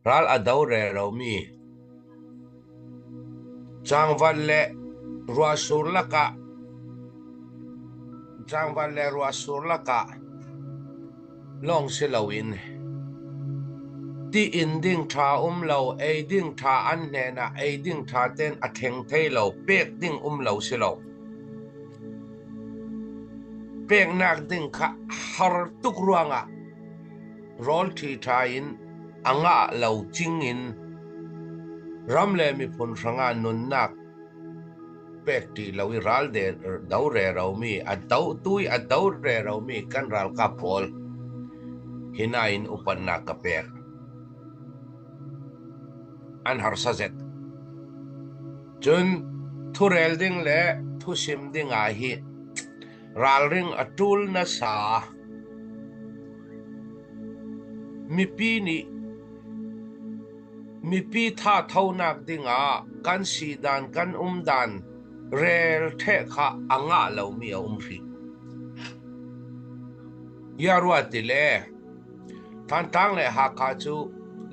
ral adau re ro mi changwan le ruasur laka changwan le ruasur laka long silawin ti inding tha lo ei ding tha an ne na ei ding tha ten a theng thei lo pek ding lo silo pek nak ding kha har tuk ruanga rol thi tha in anga lo ching in ramle mi phun ranga nun nak pek ti lo i ral de dau re ro mi a dau tui a dau re ro mi kan ral ka pol hinain upan na ka pek an har sa zet chun thu rel ding le thu sim ding a hi ral ring atul na sa mi pi tha thau nak ding a kan si dan kan dan rel the kha anga lo mi ri yarwa ti le than tang le ha kha chu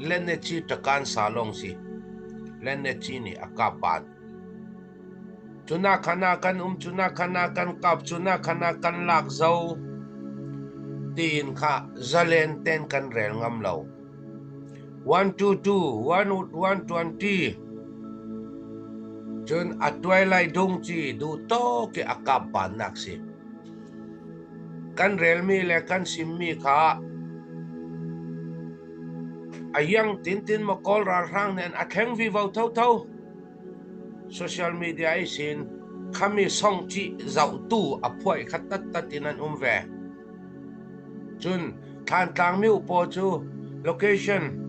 lenne chi takan salong si lenne chi ni akapan chuna khana kan chuna khana kan kap chuna khana kan lak zo tin kha zalen ten kan rel ngam lo 122 120 chun atwai lai dong chi du to ke akapan nak si kan rel mi le kan sim mi kha ayang tin mo call rang nen atheng vi vau thau social media isin khami song chi zau tu aphoi khat tat tinan ve chun than tang mi upo chu location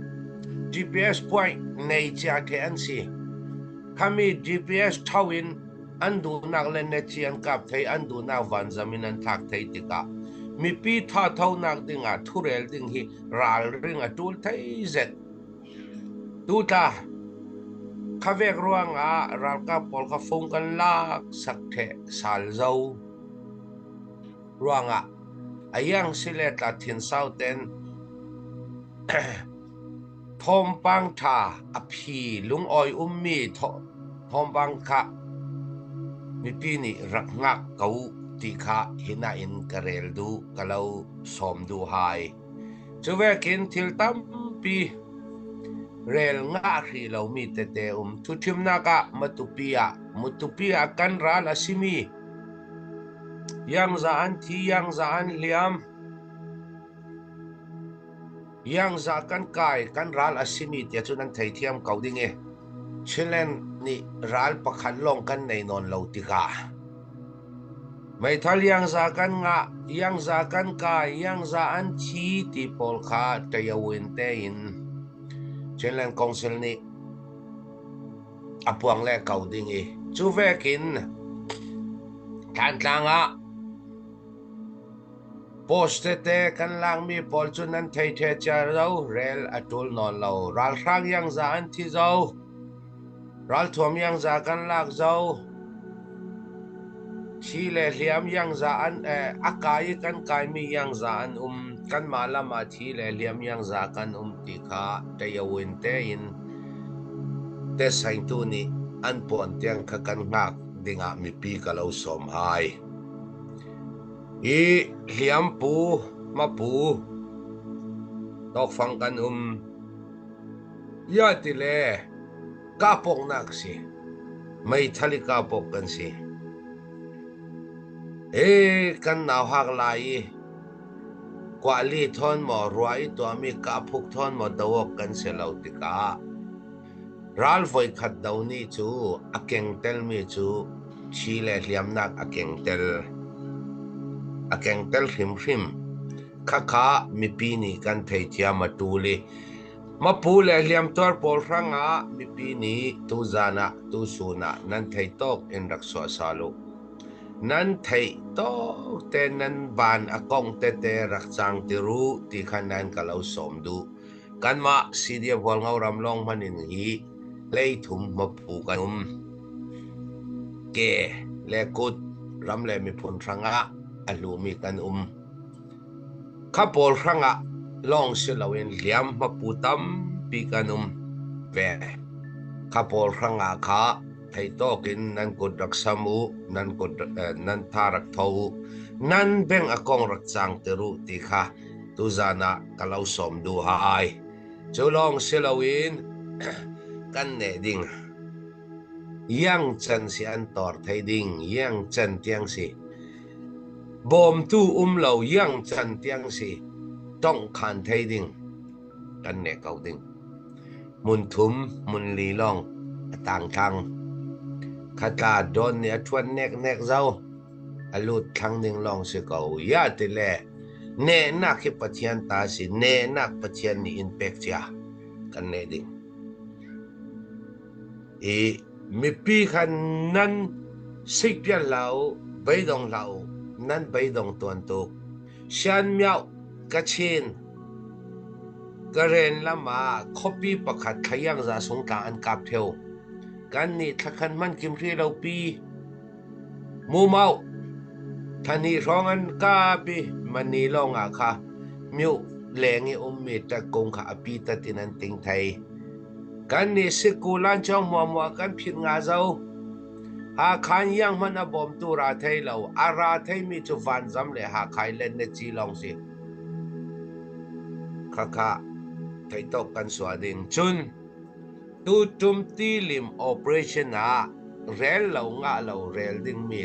GPS point nei cha ke an si khami GPS thawin andu nak len ne chian kap thei andu na van zamin an thak thei tika mi pi tha thau nak dinga thurel ding hi ral ring a tul thei zet tu ta khavek ruang a ral ka pol ka phong kan lak sak the sal zo ruang a ayang silet la thin sau ten thom pang tha a phi lung oi mi thom pang kha mi pi ni rak ngak kau ti kha hina in karel du kalau som du hai chuwe kin thil tam pi rel nga ri lo mi te thu thim na ka mutupia kan ra la simi yang za an thi yang za an liam yang za kan kai kan ral asimi te chunan thei thiam kauding e chilen ni ral pakhan long kan nei non lo tika mai thal yang za kan nga yang za kan kai yang za an thi ti pol kha te yawin te in chilen council ni apuang le kauding e chu vekin than tlanga poste te kan lang mi pol chunan thei the cha lo rel atul non lo ral rang yang za an thi zo ral thom yang za kan lak zo chi le hliam yang za an akai kan kai mi yang za an kan malama thi le hliam yang za kan ti kha te yawin te in te sain tu ni an pon tiang kha kan ngak dinga mi pi ka lo som hai i hliam pu ma pu tok phang kan ya ti le ka pok nak si mai thali ka pok kan si kan naw hak lai kwa li thon mo ruai to mi ka phuk thon mo dawok kan se lo ti ka ral voi khat dau ni chu akeng tel mi chu chi le hliam nak akeng tel hrim kha mi pi ni kan thei chia ma tu le ma pu le hliam tor pol ranga mi pi ni tu zana tu suna nan thei tok en rak so salu nan thei tok te nan ban akong te rak chang ti ru ti khanan ka lo som du kan ma sidia bol ngau ram long manin hi lei thum ma pu kan ke le kut ram le mi phun ranga alu mi kan kha pol ranga long silawin liam maputam pikanum ve kapol ranga kha thei tokin nan kodrak samu nan tharak thau nan beng akong rak chang teru ti kha tuzana kalau som du hai cholong silawin kan ne ding yang chan si an tor thei ding yang chan tiang si bom tu lo yang chan tiang si tong khan thei ding kan ne kau ding mun thum mun li long tang thang khata don ne thwan nek zau alut thang ding long se kau ya te le ne na ki pathian ta si ne nak pathian ni impact cha kan ne ding e mi pi khan nan sik pya lau bai dong lau nan bai dong tuan tu shan miao ka chin karen lama copy pakhat khayang za sung ta an kap theo kan ni thakhan man kim ri lau pi mu mau thani rong an ka pi mani long a kha miu lengi mi ta kong kha api ta tinan ting thai kan ni sikulan chong mo kan phit nga zau ha khan yang man a bom tu ra thai lo ara thai mi chu van zam le ha khai len ne chi long si kha thai to kan swa ding chun tu tum ti lim operation a rel lo nga lo rel ding mi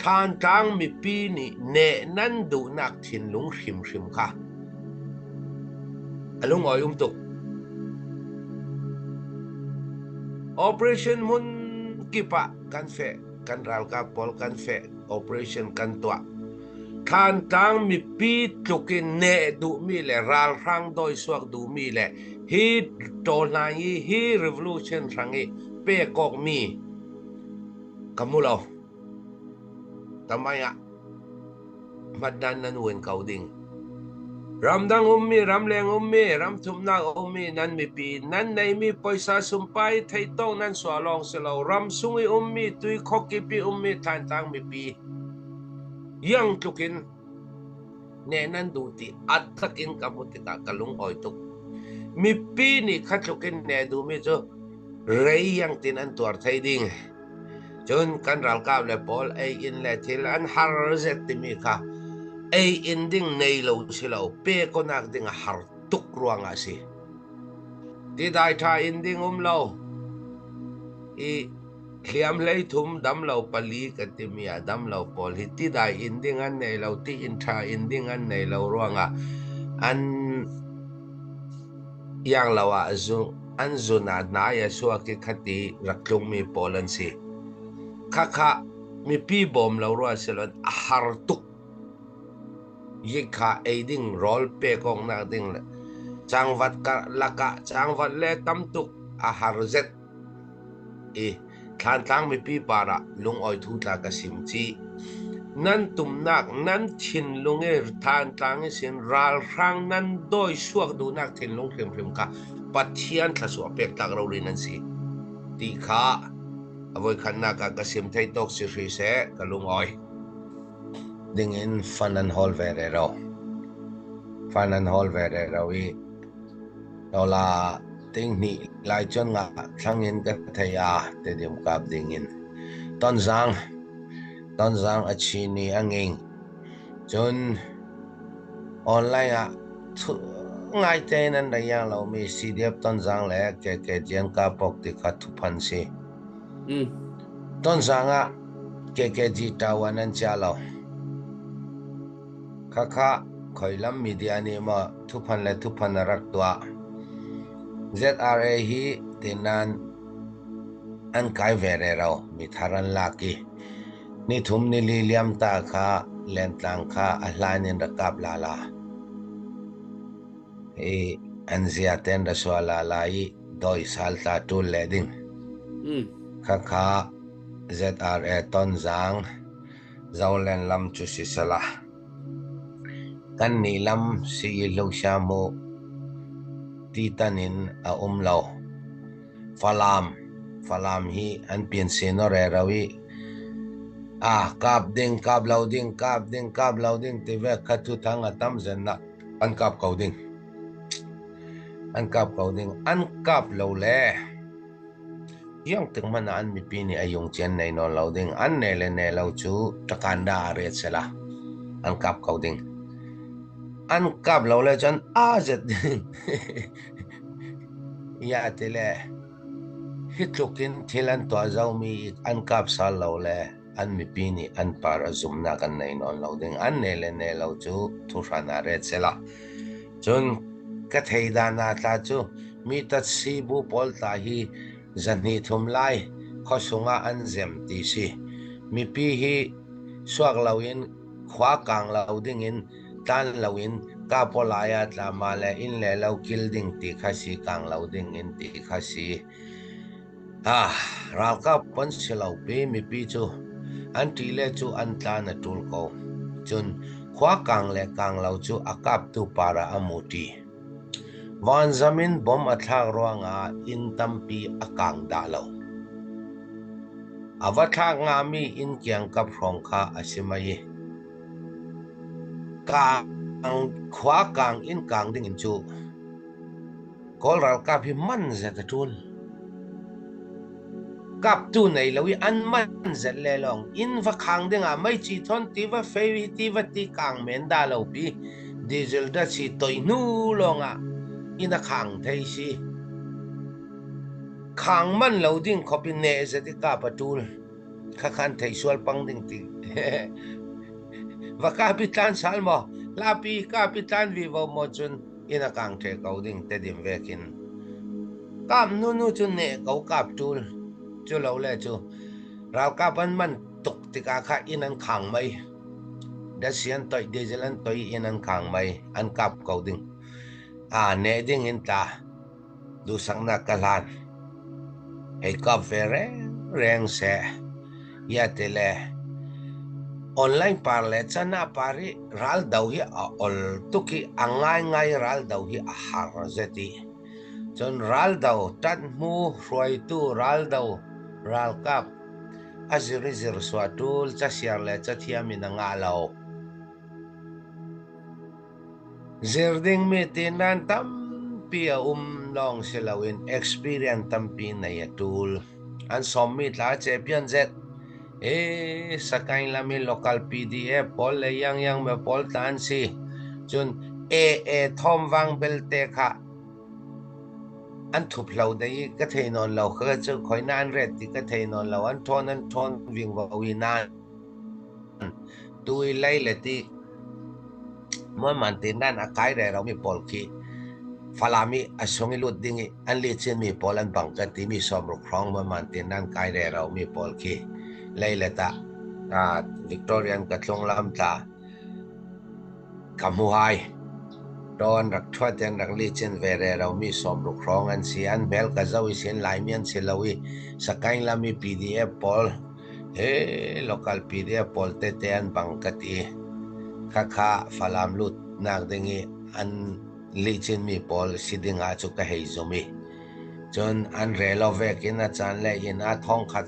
than tang mi pi ni ne nan du nak thin lung hrim kha alung oi tuk operation mun kipa kan fe kan ral ka pol kan fe operation kan tua than tang mi pi tukin ne du mi le ral rang doi suak du mi le hi to na hi revolution rangi pe kok mi kamulo tamaya madan nan wen kau ding ramdang ramleng ram thumna nan mi pi nan nei mi paisa sumpai thei tong nan swalong selo ram sungi tui khoki pi than tang mi pi yang tukin ne nan du ti atakin kamutika kalung oi tuk mi pi ni khatlukin ne du mi cho rei yang tin an tuar thei ding chun kan ral ka le pol ai in le thil an har zet ti mi kha ai in ding nei lo silo pe ko nak ding har tuk ruang asi ti dai tha in ding lo i hliam lei thum dam lo pali ka ti mi dam lo pol hi ti dai in ding an nei lo ti in tha in ding an nei lo ruanga an yang lawa zu an zuna na ya suwa ki khati raklung mi polan si kha mi pi bom lo ro selon har tuk yikha aiding rol pe kong na ding le changvat ka laka changvat le tam tuk a har zet e than tang mi pi para lung oi thu ta ka sim chi nan tum nak nan thin lunge than tang sin ral rang nan doi suak du nak thin lung khem ka pathian thla su pek tak ro rin an si ti kha avoi khanna ka kasim thei tok si ri se kalung oi ding in fanan hol verero wi dola ting ni lai chon nga thangin ka thaya te dim kap ding in ton zang achini anging chon online a ngai te nan da yang lo mi cdf ton zang le ke jen ka pok ti kha thu phan si ton zang a ke ji tawan an cha lo kha khoilam media ni ma thu phan rak tua ZRA hi tenan an kai vere ro mi tharan laki ni thum ni liam ta kha len tlang kha ahlanin rakap lala e anzia ten da swala lai doi sal ta tu leding kha ZRA ton zang zaulen lam chu si sala kan ni lam si lo shamu titanin a umlo falam hi an pian seno re rawi kap ding te ve khatu thang atam zen na an kap coding an kap lo le yang ting mana an mi pi ni ayong chen nei non lo ding an ne le ne lo chu takanda re sela an kap coding an kap lo le chan a zet ya te le hitlukin thilan to zau mi an kap sal lo le an mi pi ni an para zum na kan nei non lo ding an ne le ne lo chu thu rana re sela chun ka thei da na ta chu mi ta si bu pol ta hi zani thum lai kho sunga an zem ti si mi pi hi suak lawin khwa kang law ding in tan lawin ka polaya tla male in le law kil ding ti khasi kang law ding in ti khasi ral ka pon silaw pe mi pi chu an ti le chu an ta na tul ko chun khwa kang le kang law chu akap tu para amuti wan zamin bom athak ronga in tampi akang dalo avathak nga mi in kyang kap rong kha asimai kang khwa kang in kang ding in chu kol ral ka phi man za ta tul kap tu nei lowi an man za le long in va khang ding a mai chi thon ti va fe ti va ti kang men da lo pi diesel da chi toi nu longa ina khang thei si khang man lo ding khopi ne za ti ka patul kha khan thei sual pang ding ti va kapitan salmo lapi kapitan vivo mo chun ina kang the kau ding te dim vekin kam nu chun ne kau kap tul chu lo le chu rau kapan man tuk ti ka kha inan khang mai da sian toi dieselan toi inan khang mai an kap kau ding ne ding in ta du sang na kalan ei kap vere reng se ya tele online parle chana pari ral dau hi a ol tuki angai ral dau hi a har zeti chon ral dau tat mu roi tu ral dau ral kap azir swatul cha siar le cha thiamin anga lo zirding mi tinan tam pia long silawin experience tam pi na yatul an sommi tla champion z sakay lami local PDF pol le yang me pol tan si chun thom wang belte kha an thup lau dei ka thei non lau kha chu khoi nan ret ti ka thei non lau an thon wing wa wi nan tui lai le ti mo man tin dan akai re ro mi pol ki falami asongi lut dingi an li chen mi pol an bang ka ti mi som ro krong mo man tin dan kai re ro mi pol ki Laylata Victorian katlong lam ta kamuhay don rak thwaten rak lichen vere raw mi som ru krong an sian bel ka zawi sin laimian silawi sakain lami PDF pol local PDF pol te an bangkati kha falam lut nak dingi an lichen mi pol sidinga chu ka heizomi chon an relovek in a chan le in a thong khat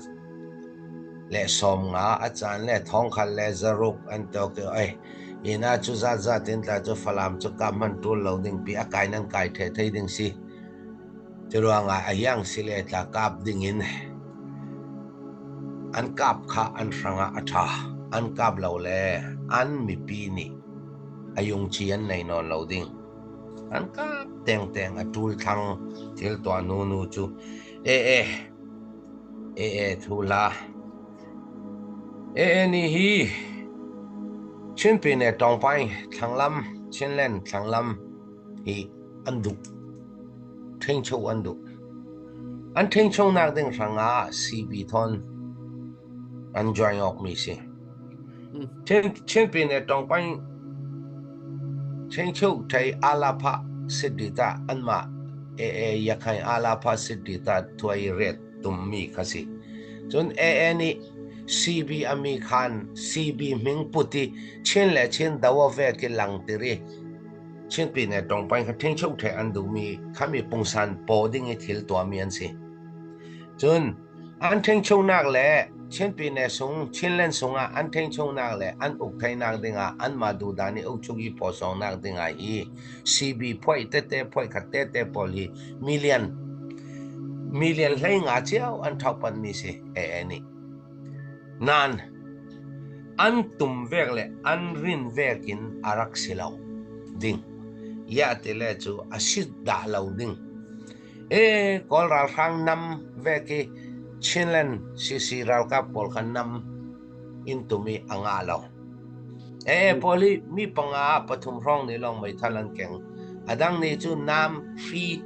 le som nga achan le thong khal le zaruk an to ke ina chu za tin ta chu falam chu kam man tu lo ding pi akai nan kai the thei ding si chuanga ayang sile ta kap ding in an kap kha an ranga atha an kap lo le an mi pi ni ayung chi an nei non lo ding an kap teng atul thang thil to nu chu thula ni hi chin pin e tong pai thanglam chin len thanglam hi andu theng chou andu an theng chou nak ding ranga cb thon an join ok mi si chin pin e tong pai theng chou thai alapha siddita anma yakai alapha siddita tuai ret tum mi khasi chun ni CB ami khan CB ming puti chen le chen dawa ve ke lang tiri chen pi ne tong pai kha theng chou the an du mi khami pungsan po ding e thil to mi an si chun an theng chou nak le chen pi ne sung chin len sunga an theng chung nak le an uk thai nak dinga an ma du dani uk chugi po song nak dinga hi cb phoi te phoi khat te pol hi million hlei nga chiao an thau pan mi se ni nan an tum vek le an rin vekin arak silau ding ya te le chu asit da lo ding kol ral khang nam veki chinlen si ral ka pol khan nam intumi angalo poli mi panga pathum rong ni long mai thalan keng adang ni chu nam free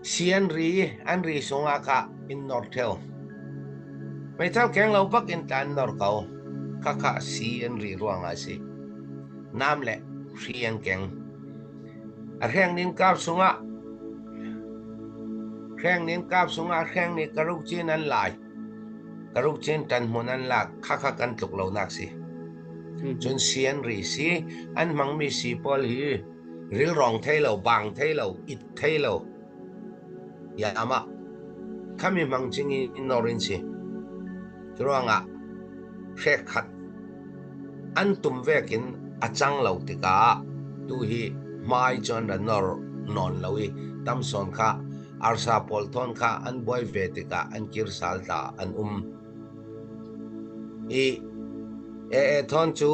sian ri an ri sunga ka in northel mai thau keng lo bak in tan nor kau kaka sian ri ruanga si nam le free an keng a reng nin kap sunga reng nin kap sunga reng ni karuk chin an lai karuk chin tan munan la kaka kan tuk lo nak si chun sian ri si an mang mi si pol hi ril rong thei lo bang thei lo it thei lo ya ama kami mang chingi inorin si truanga rek khat an tum vekin achang lo tika tu hi mai chon da nor non lowi tam son kha arsa pol thon kha an boy ve tika an kir sal ta an thon chu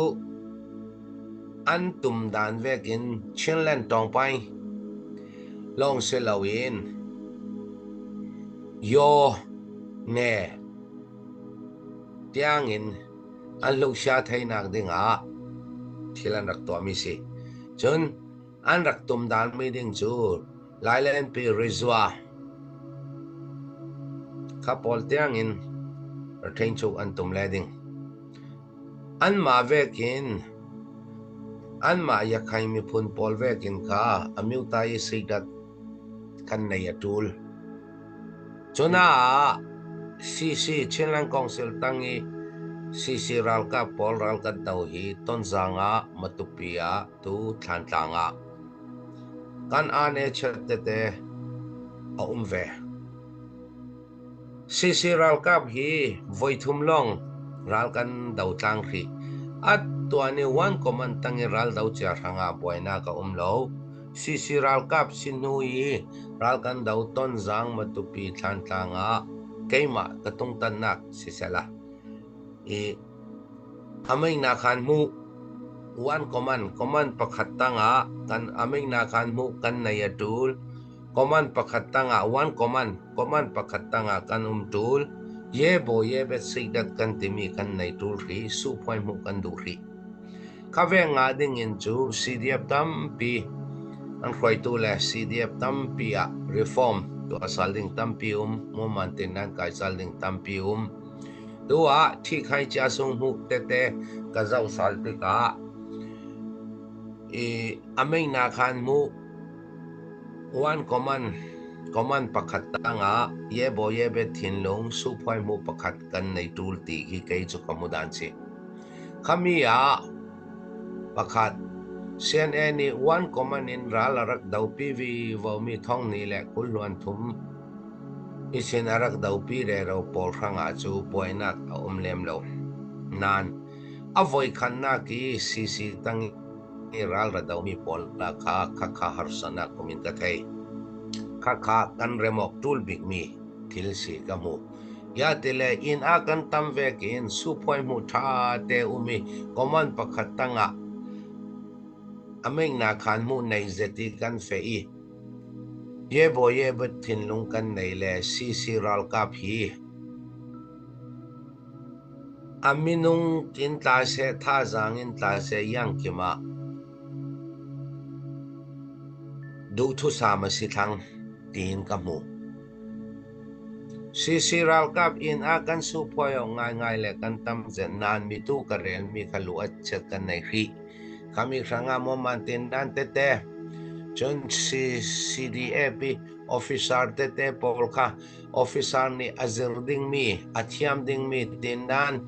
an tum dan vekin chinlen tong pai long se lawin yo ne tiangin an lo sha thai nak dinga thilan rak to mi si chun an rak tum dan mi ding chu lailen pi rizwa kapol tiangin thain chu an tum le ding an ma vekin an ma ya khai mi phun pol vekin kha amiu tai sidat kan nei atul chuna si chinlang council tangi si ral ka pol ral ka dau hi ton zanga matupia tu than tanga kan ane chatte a ve si ral ka hi voithum long ral kan dau tang khi at tuani wan command tangi ral dau cha hanga boina ka lo si ral kap sinui ral kan dau ton zang matupi than tanga keima katung tanak sisela amay na khan mu one command pakhat tanga kan amay na khan mu kan nayatul command pakhat tanga one command pakhat tanga kan tul ye bet sidat kan timi kan naitul ri su phoi mu kan du ri kave nga ding in chu cdf tampi an khoi tu le cdf tampi a reform to asalding tampi mo mantenan kai salding tampi tua thi khai cha sung hu te ka zau sal te ka amay na khan mu one command pakhat tanga ye bet thin long su phoi mu pakhat kan nei tul ti hi kai chu kamudan chi khamia pakhat cnn ni one command in ral rak dau pv vo mi thong ni le kulwan thum isin arak dau pi re ro pol khanga chu poinak lem lo nan avoi khanna ki cc tang ral ra dau mi pol la kha harsana komin ka thei kha kan remok tul big mi thil si ka mu ya tele in a kan tam vekin su phoi mu tha te umi command pakhat tanga ameng na khan mu nei zeti kan fei ye bet thin lung kan nei le si ral ka phi aminung tin ta se tha zang in ta se yang kima du thu sa ma si thang tin ka mu si ral kap in a kan su phoyo ngai le kan tam zen nan mi tu ka rel mi khalu a chet kan nei hi kami ranga mo mantin dan te chun cdap officer te polka officer ni azir ding mi athiam ding mi tin dan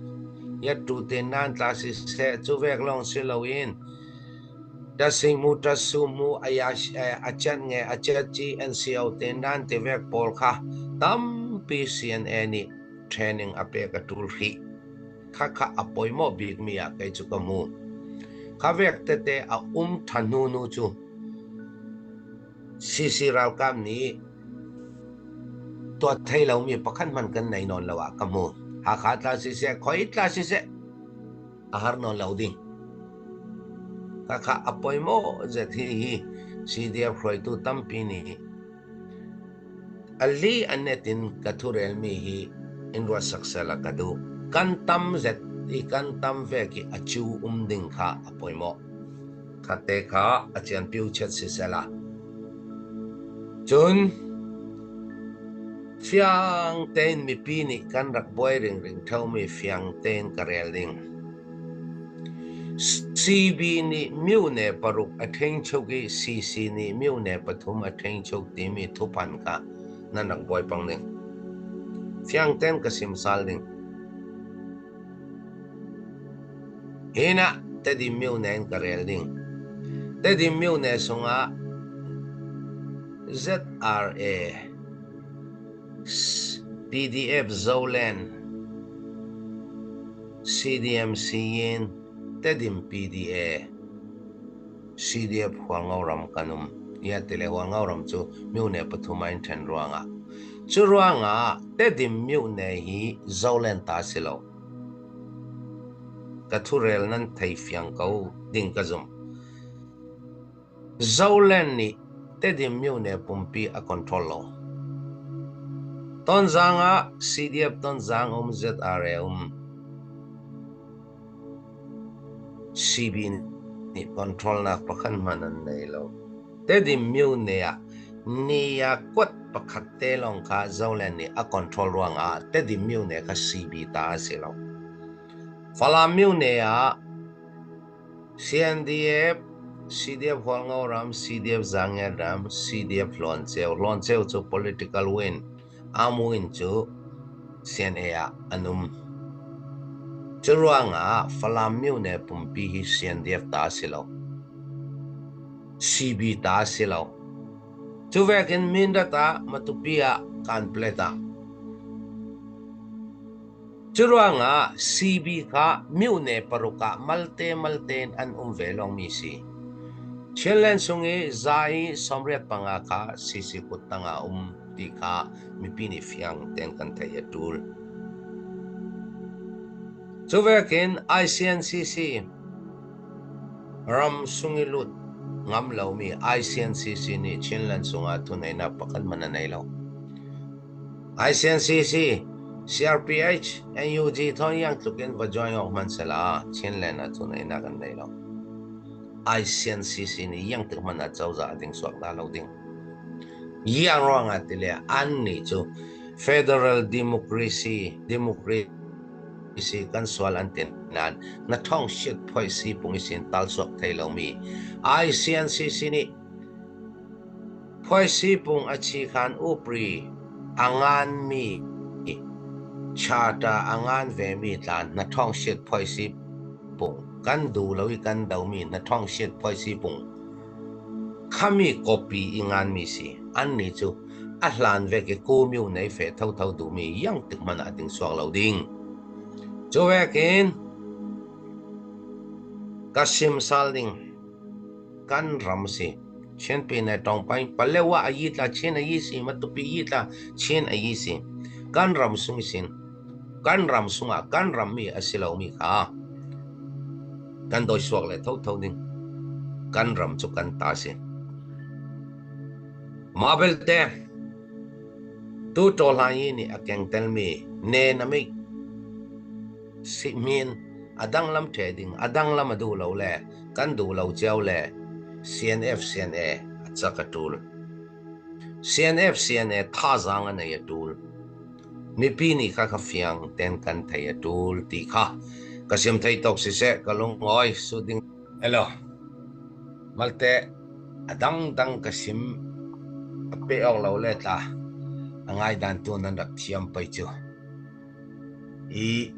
ya tu tin dan ta si se chu vek long si loin da sing mu ta su mu ayash achan nge achat chi nco tin dan te vek polka tam pi cnn ni training ape ka tul hi kha apoi mo big mi a kai chu kamu khavek te a thanu nu chu si raw kam ni to thai lo mi pakhan man kan nei non lawa kamu ha kha tla si se khoi tla si se a har non lo ding kha apoi mo je thi CDF khoi tu tampi ni ali anetin kathurel mi hi inwa saksela kadu kantam zet I kantam ve ki achu ding kha apoi mo khate kha achian piu chet si sela chun fiang ten mi pi ni kan rak boy ring thau mi fiang ten karel ding CB ni miu ne paruk atheng chogi CC ni miu ne pathum atheng chok ti mi thupan ka nanak boy pang ding fiang ten ka sim sal ding hina te di miu ne karel ding te di miu ne sunga ZRA PDF Zolan CDMC yin tedim PDA CDF huangauram kanum ya tele huangauram chu miu ne pathumain then ruanga chu ruanga tedim miu ne hi Zolan ta silo kathurel nan thai fiang kau ding kazum Zolan ni tedim miu ne pumpi a control lo ton zanga CDF ton zang ZRA CB ni control na pakhan manan nei lo te di miu ne ya ni ya kwat pakhat te long kha Zolan ni a control ruanga te di miu ne ka CB ta se lo fala miu ne ya CNDF CDF Huangauram CDF Zangeram CDF Loncheu chu political win amuin chu CNA ya anum churuanga falam miu ne pumpi hi CNDF ta silo CB ta silo chuvekin minda ta matupia kan pleta churuanga CB ka miu ne paruka malte an velong misi chelen sungi zai somret panga ka sisi kutanga ti ka mipini fiang ten kan thaya tul chuvekin ICNCC ram sungilut ngam lo mi ICNCC ni chinlan sunga tunay na pakan mananay lo ICNCC CRPH NUG thon yang tukin va join ok man sala chinlan na tunay na kan nay lo ICNCC ni yang tikman na chawza ding swak na lo ding yang wrong atile an ni chu federal democracy isi kan swal anten nan na thong shit phoi si pung isin tal sok thailo mi ICNCC ni phoi si pung achi khan upri angan mi chata angan ve mi tan na thong shit phoi si pung kan du lo I kan dau mi na thong shit phoi si pung khami copy ingan mi si an ni chu a hlan ve ke ko miu nei fe thau du mi yang tik man ating swak lo ding chuvekin kasim salding kan ramsi chen pe na tong pai palewa ayitla chen ayisi matupi yitla chen ayisi kan ram sung sin kan ram sunga kan ram mi asilo mi kha kan doi swak le thau ding kan ram chu kan ta sin mabel te tu tolai ni akeng tel mi ne na mi si min adang lam trading adang lam adu lo le kan du lo cheu le CNF CNA achakatul CNF CNA tha zang an ya tul mi pi ni kha fiang ten kan thai tul ti kha kasim thai tok si se kalung oi suding hello malte adang dang kasim pe ong lo le ta angai dan tu nan rak thiam pai chu I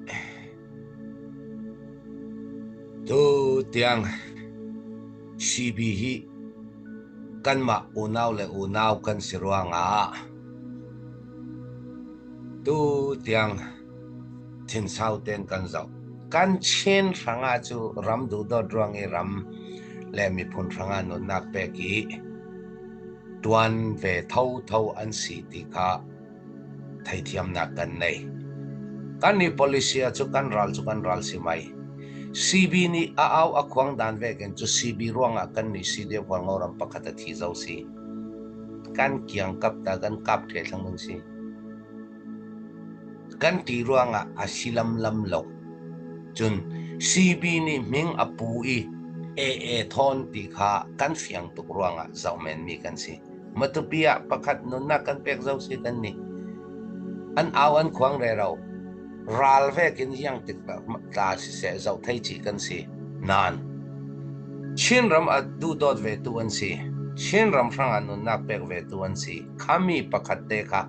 tu tiang CB hi kan ma unaw le unaw kan siruanga tu tiang thin sau ten kan zau kan chen ranga chu ram du do drang e ram le mi phun ranga no nak pe ki tuan ve thâu thâu an si ti kha thai thiam na kan nei kan ni policy chu kan ral si mai CB ni a au a khwang dan ve ken chu CB ruanga kan ni si de wal ngoram pakhata thi zau si kan kiang kap ta kan kap the thang mun si kan ti ruanga asilam lam lo chun CB ni ming apui e thon ti kha kan fiang tuk ruanga zaumen mi kan si matupia pakhat no na kan pek zau si kan ni an awan khwang re rau ral ve kin yang tik ta si se zau thai chi kan si nan chin ram adu dot ve tu an si chin ram frang an na pek ve tu an si khami pakhat te kha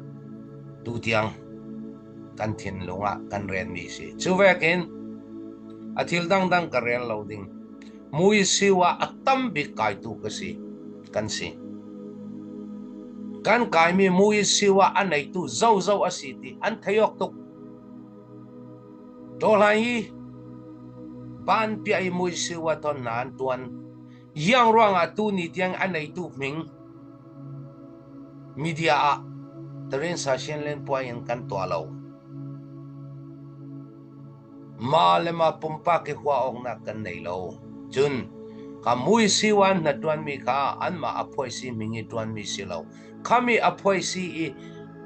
tu tiang kan thin lunga kan ren mi si chu ve kin athil dang dang ka ren lo ding mui siwa atam bi kai tu ka si kan si kan kai mi mui siwa anai tu zau zau asiti an thayok tuk to lai ban pi ai mui siwa ton nan tuan yang ruang tu ni tiang anai tu ming media a tren sa shen len po yang kan to alo ma le ma pumpa ke hwa ong na kan nei lo chun ka mui siwan na tuan mi kha an ma aphoi si mingi tuan mi si lo khami aphoi si i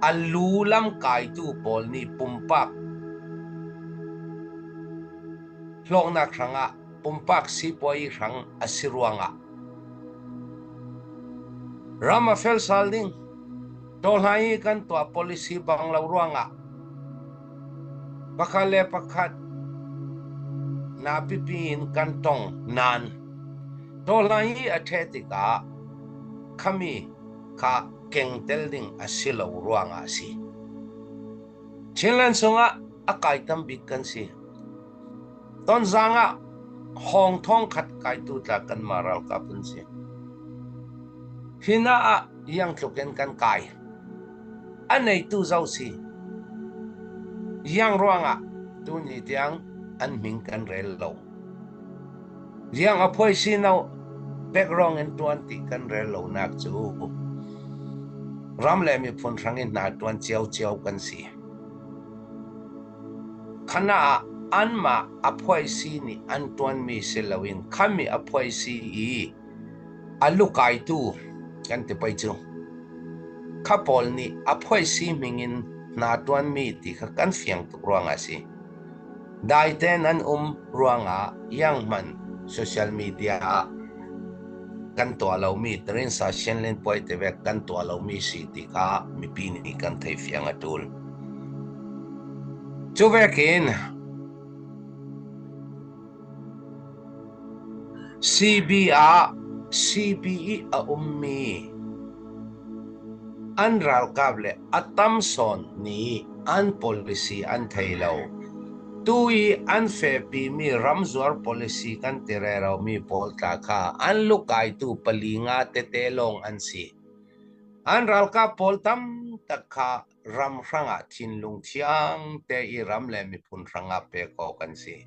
alulam kai tu pol ni pumpak hlong na khranga pumpak si poi rang asiruanga rama fel salding tolhai kan to policy bang lo ruanga pakale pakhat na pipin kan tong nan tolhai athetika khami kha keng telding asilo ruanga si chinlan songa akai tam bikan si ton zanga hong thong khat kai tu ta kan maral ka pun si hina a yang thuken kan kai anei tu zau si yang ruanga tu ni tiang an ming kan rel lo yang aphoi si nau background and 20 kan rel lo nak chu ram le mi phun rangin na tuan chiao chiao kan si khana anma aphoi si ni an tuan mi selawin khami aphoi si i alukai tu kan te pai chu khapol ni aphoi si mingin na tuan mi ti kha kan fiang tu ruanga si dai ten an ruanga yang man social media kan to alo mi tren sa shen len poi te ve kan to alo mi si ti kha mi pi ni kan thai fiang atul chu ve kin CBE a ummi an ral kable atam son ni an policy an thailo tui an fe pi mi ramzuar policy kan terero mi pol ta kha an lukai tu palinga te telong an si an ral ka pol tam takha ram ranga thin lung thiang te I ram le mi phun ranga pe ko kan si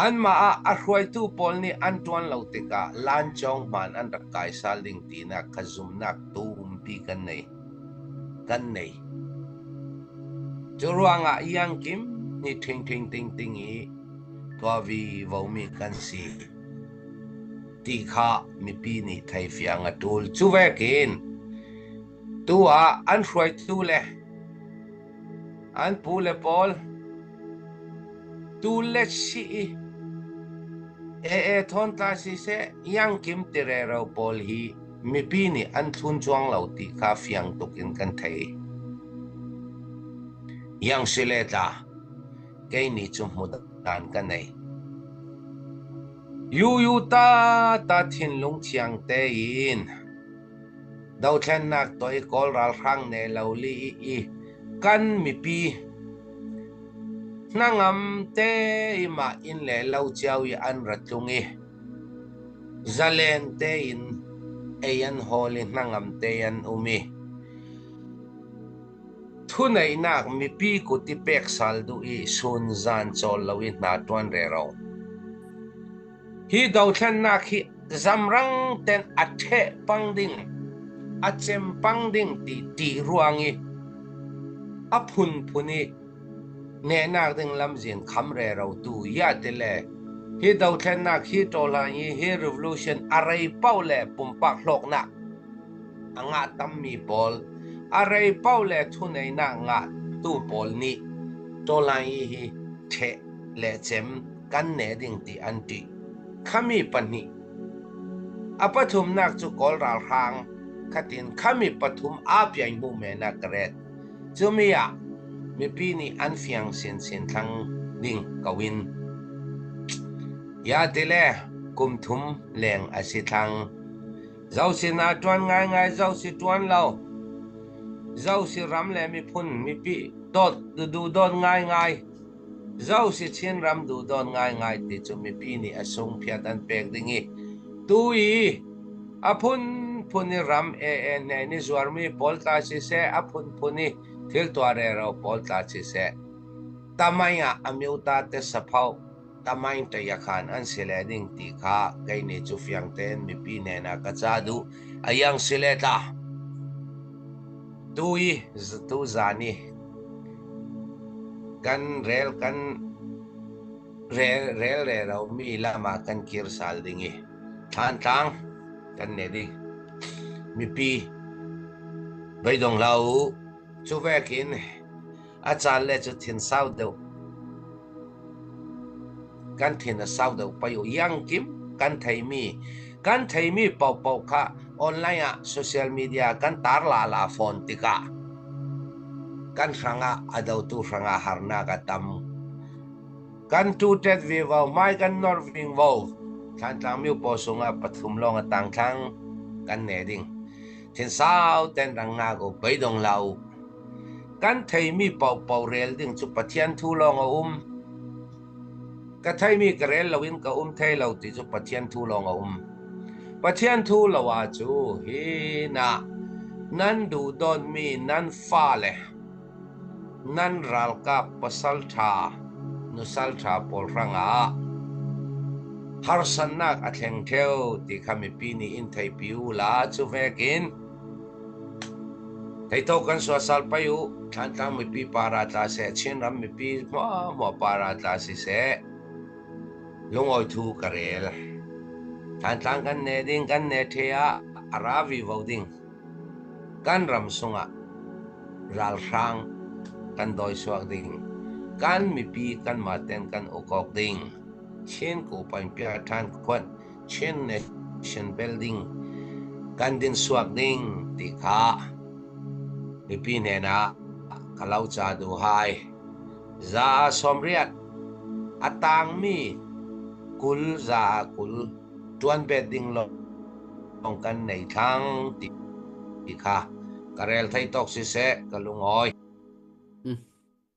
an ma a hruai tu pol ni an tuan lo te ka lan chong man an rakai saling tina khazum nak tum pi kan nei churuanga yang kim ni ting I to vi vo mi kan si ti kha mi pi ni thai fiang atul chu ve kin tu a an hruai tu le an pu le pol tu le si thon ta si se yang kim terero pol hi mi pi ni an thun chuang lo ti kha fiang tukin kan thai yang sileta ke ni chu mudan kan nei yu ta thin lung chiang te in dau thlen nak toi kol ral rang ne lo li I kan mi pi nangam te ima in le lo chiao I an ratlungi zalen te in ayan holi nangam te yan umi thu nei nak mi pi ku ti pek sal du I sun zan chol lawin na tuan re ro hi dau than nak hi zamrang ten athe pangding achem pangding ti ruangi aphun phuni ne nak ding lamjin kham re ro tu ya te le hi dau than nak hi tola hi revolution arai paule pumpak hlok na anga tam mi pol arai paule thu nei na nga tu pol ni tola hi the le chem kan ne ding ti anti khami pani apathum nak chu kol ral hang khatin khami pathum apyai mu me na kret chumia mi pi ni an fiang sin thang ding kawin ya tele kum thum leng asi thang zau si na tuan ngai zau si tuan lau zau si ram le mi phun mi pi dot du dot ngai zau si chin ram du dot ngai ti chu mi pi ni asung phiat an pek dingi tui apun phuni ram ne ni zuar mi polta si se apun phuni thil tuare ro polta si se tamaya amiuta te saphau tamai te yakhan an sele ding ti kha kai ne chu fiang ten mi pi ne na ka cha du ayang sileta tui tu zani kan rel re ro mi lama kan kir sal dingi than tang kan ne di mi pi bai dong lau chu vekin a chan le chu thin sau do kan thin a sau do pa yu yang kim kan thai mi pau kha online a social media kan tar la phone tika kan franga adau tu franga harna ka tam kan tu tet vi vào mai kan nor ving vào than tang mi po sunga pathum long atang thang kan ne ding thin sao ten rang na go bai dong lau kan thai mi pau rel ding chu pathian thu long ka thai mi ka rel lawin ka thai lau ti chu pathian thu long pathian thu lawa chu hi na nan du don mi nan fa le nan ral ka pasal tha nusal tha pol ranga har sanak atheng theo ti khami pi ni in thai piu la chu vekin thai to kan so sal payu than tang mi pi para ta se chin ram mi pi mo para ta si se lungoi thu karel than tang kan ne ding kan ne thea aravi voding kan ram sunga ral sang kan doi suak ding kan mi pi kan maten kan okok ding chen ko pan pia than khon chen nation building kan din suak ding ti kha mi pi ne na kalau cha du hai za somriat atang mi kul za kul tuan bedding lo kan nei thang ti kha karel thai tok si se kalungoi